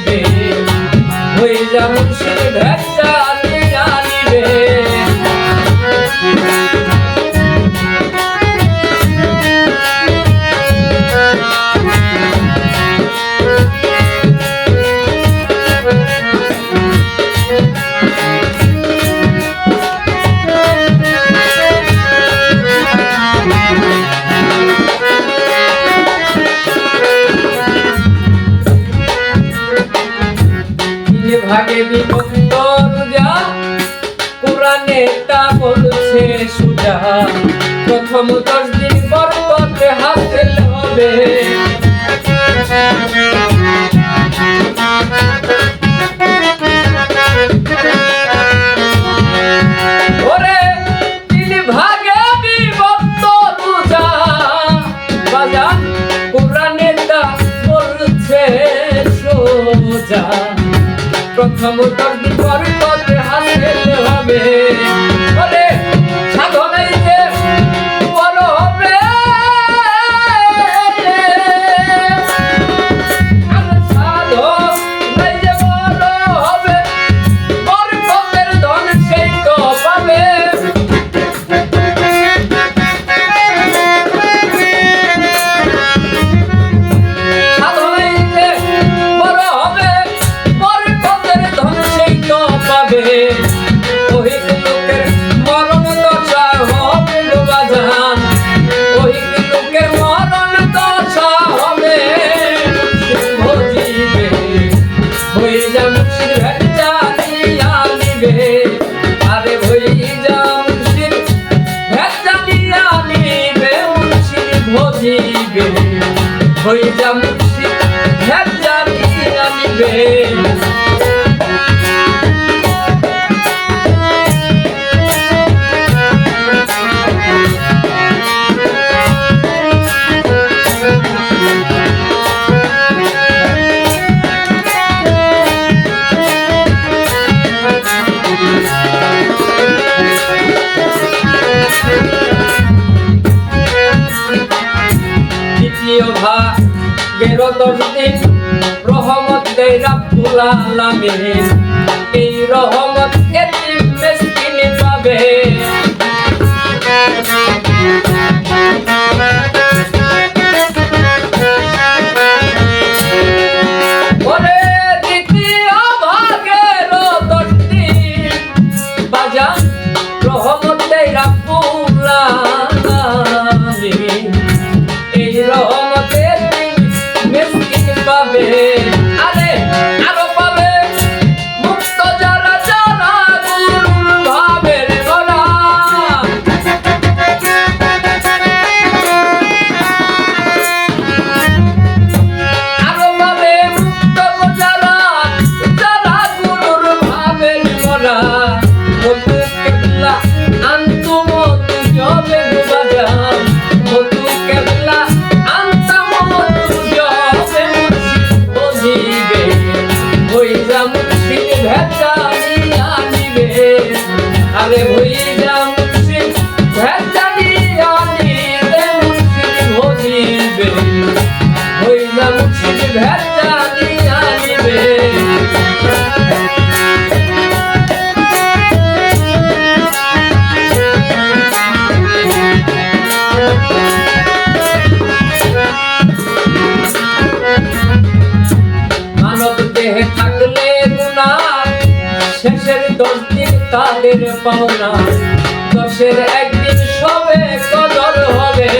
নিবে হয়ে যা মুর্শিদ ভেজালিয়া নিবে ভাগে বিভক্ত রোজা কোরআনে তা বলছে সুজা প্রথম 10 দিন বরকত হাসিল হবে ওরে 3 ভাগে বিভক্ত রোজা বাজান কোরআনে তা বলছে সুজা প্রথম 10 দিন বরকত হাসিল হবে বলে সাধনাই যে বড় হবে সাধনাই যে বড় হবে বরকতের ধন সেই তো পাবে ওই লোকের মরণ দশা হবে বাজান ওই লোকের মরণ দশা হবে ভজিবে হয়ে যা মুর্শিদ ভেজালিয়া নিবে আরে হয়ে যা মুর্শিদ ভেজালিয়া নিবে মুর্শিদ ভজিবে হয়ে যা মুর্শিদ ভেজালিয়া নিবে ভাগের 10 দিন রহমত দেয় রাব্বুল আলামিন এই রহমত এতিম মিসকিন পাবে ওরে দ্বিতীয় ভাগের 10 দিন বাজান রহমত দেয় রাব্বুল আলামিন এই রহমতের মিসকিন পাবে আরে আরো পাবে মুক্ত যারা যারা গুরুর ভাবের গোলা আরো পাবে মুক্ত যারা যারা গুরুর ভাবের গোলা মধু কেবলা আন্তুম জবে বাজান মধু কেবলা আরে হয়ে যা মুর্শিদ ভেজালিয়া নিবে মুর্শিদ ভজিবে হয়ে যা মুর্শিদ ভেজালিয়া নিবে মানব দেহে থাকলে গুনাহ শেষের 10 দিন তাদের পাওনা 10-এর একদিন সবে কদর হবে